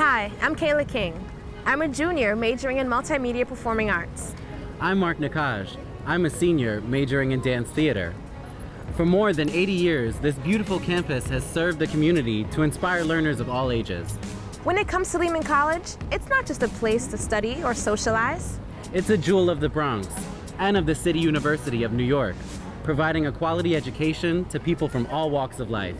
Hi, I'm Kailah King. I'm a junior majoring in multimedia performing arts. I'm Mark Nakaj. I'm a senior majoring in dance theater. For more than 80 years, this beautiful campus has served the community to inspire learners of all ages. When it comes to Lehman College, it's not just a place to study or socialize. It's a jewel of the Bronx and of the City University of New York, providing a quality education to people from all walks of life.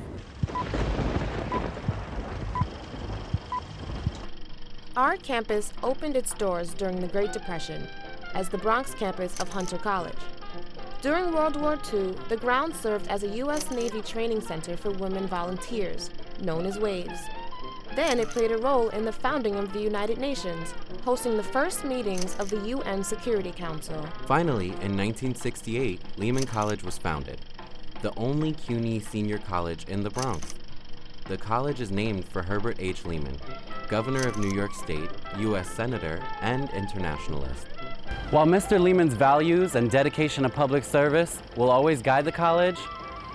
Our campus opened its doors during the Great Depression as the Bronx campus of Hunter College. During World War II, the ground served as a U.S. Navy training center for women volunteers, known as WAVES. Then it played a role in the founding of the United Nations, hosting the first meetings of the UN Security Council. Finally, in 1968, Lehman College was founded, the only CUNY senior college in the Bronx. The college is named for Herbert H. Lehman, Governor of New York State, U.S. Senator, and internationalist. While Mr. Lehman's values and dedication to public service will always guide the college,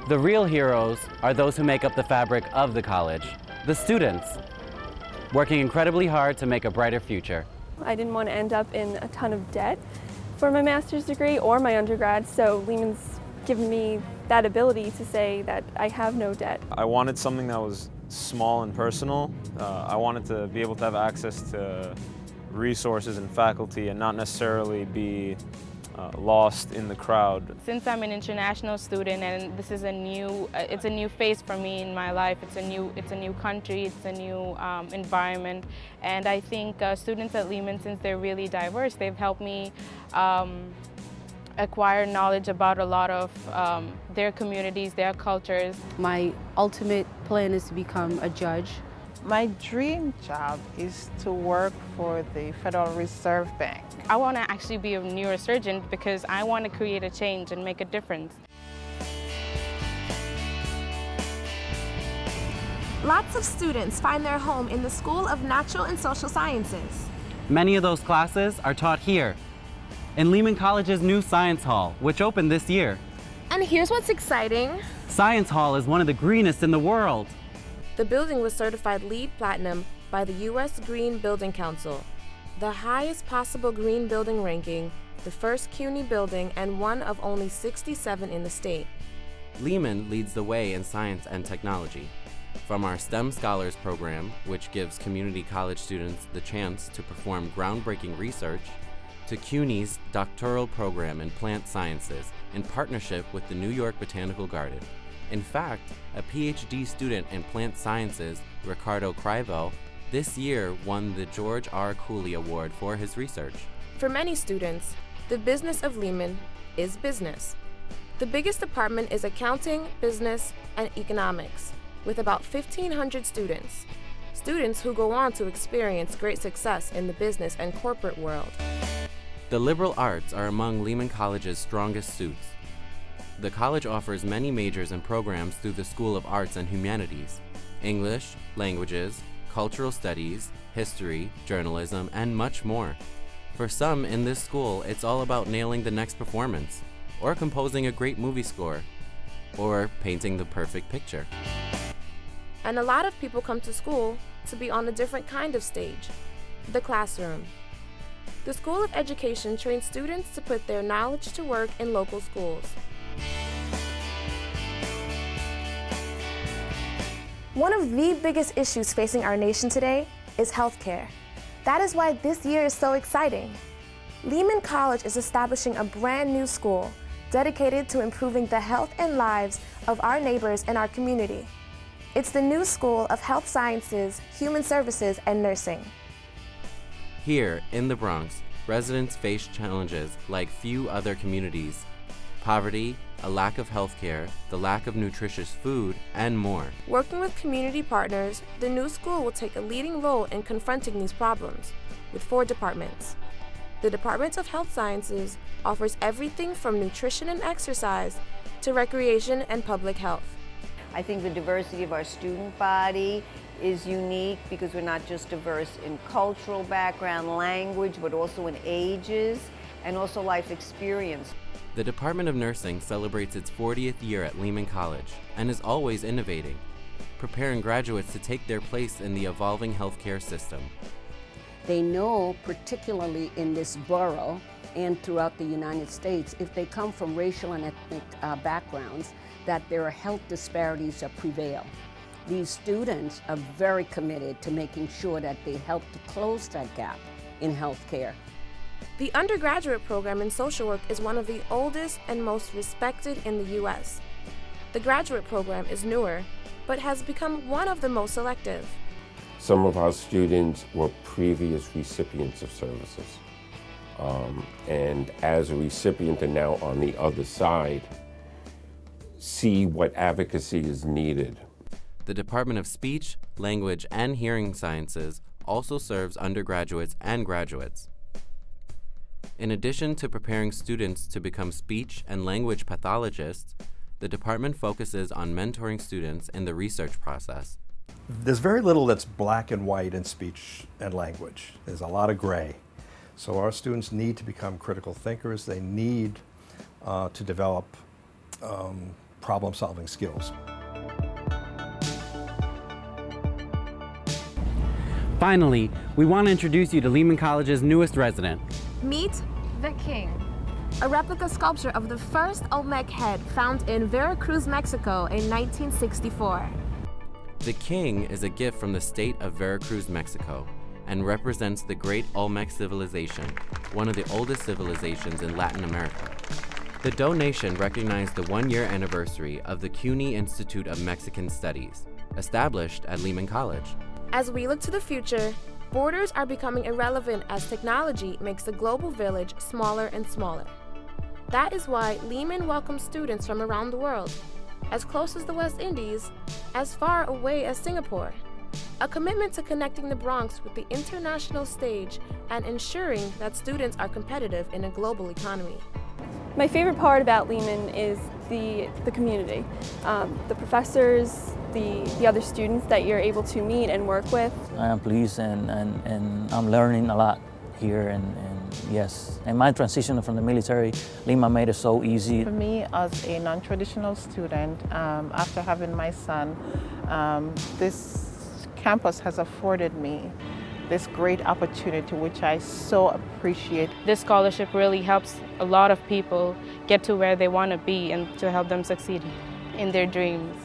the real heroes are those who make up the fabric of the college, the students, working incredibly hard to make a brighter future. I didn't want to end up in a ton of debt for my master's degree or my undergrad, so Lehman's given me that ability to say that I have no debt. I wanted something that was small and personal. I wanted to be able to have access to resources and faculty and not necessarily be lost in the crowd. Since I'm an international student and this is it's a new phase for me in my life. It's a new country. It's a new environment, and I think students at Lehman, since they're really diverse, they've helped me acquire knowledge about a lot of their communities, their cultures. My ultimate plan is to become a judge. My dream job is to work for the Federal Reserve Bank. I want to actually be a neurosurgeon because I want to create a change and make a difference. Lots of students find their home in the School of Natural and Social Sciences. Many of those classes are taught here, in Lehman College's new Science Hall, which opened this year. And here's what's exciting. Science Hall is one of the greenest in the world. The building was certified LEED Platinum by the U.S. Green Building Council, the highest possible green building ranking, the first CUNY building, and one of only 67 in the state. Lehman leads the way in science and technology. From our STEM Scholars program, which gives community college students the chance to perform groundbreaking research, to CUNY's doctoral program in plant sciences in partnership with the New York Botanical Garden. In fact, a PhD student in plant sciences, Ricardo Crivo, this year won the George R. Cooley Award for his research. For many students, the business of Lehman is business. The biggest department is accounting, business, and economics, with about 1,500 students. Students who go on to experience great success in the business and corporate world. The liberal arts are among Lehman College's strongest suits. The college offers many majors and programs through the School of Arts and Humanities: English, languages, cultural studies, history, journalism, and much more. For some in this school, it's all about nailing the next performance, or composing a great movie score, or painting the perfect picture. And a lot of people come to school to be on a different kind of stage, the classroom. The School of Education trains students to put their knowledge to work in local schools. One of the biggest issues facing our nation today is healthcare. That is why this year is so exciting. Lehman College is establishing a brand new school dedicated to improving the health and lives of our neighbors and our community. It's the new School of Health Sciences, Human Services, and Nursing. Here, in the Bronx, residents face challenges like few other communities: poverty, a lack of health care, the lack of nutritious food, and more. Working with community partners, the new school will take a leading role in confronting these problems, with 4 departments. The Department of Health Sciences offers everything from nutrition and exercise to recreation and public health. I think the diversity of our student body is unique because we're not just diverse in cultural background, language, but also in ages and also life experience. The Department of Nursing celebrates its 40th year at Lehman College and is always innovating. preparing graduates to take their place in the evolving healthcare system. They know, particularly in this borough and throughout the United States, if they come from racial and ethnic backgrounds, that there are health disparities that prevail. These students are very committed to making sure that they help to close that gap in healthcare. The undergraduate program in social work is one of the oldest and most respected in the U.S. The graduate program is newer, but has become one of the most selective. Some of our students were previous recipients of services. And as a recipient and now on the other side, see what advocacy is needed. The Department of Speech, Language, and Hearing Sciences also serves undergraduates and graduates. In addition to preparing students to become speech and language pathologists, the department focuses on mentoring students in the research process. There's very little that's black and white in speech and language. There's a lot of gray. So our students need to become critical thinkers. They need to develop problem-solving skills. Finally, we want to introduce you to Lehman College's newest resident. Meet the King, a replica sculpture of the first Olmec head found in Veracruz, Mexico in 1964. The King is a gift from the state of Veracruz, Mexico, and represents the great Olmec civilization, one of the oldest civilizations in Latin America. The donation recognized the one-year anniversary of the CUNY Institute of Mexican Studies, established at Lehman College. As we look to the future, borders are becoming irrelevant as technology makes the global village smaller and smaller. That is why Lehman welcomes students from around the world, as close as the West Indies, as far away as Singapore. A commitment to connecting the Bronx with the international stage and ensuring that students are competitive in a global economy. My favorite part about Lehman is the community. The professors, the other students that you're able to meet and work with. I am pleased and I'm learning a lot here and yes. And my transition from the military, Lehman made it so easy. For me, as a non-traditional student, after having my son, this campus has afforded me this great opportunity, which I so appreciate. This scholarship really helps a lot of people get to where they want to be and to help them succeed in their dreams.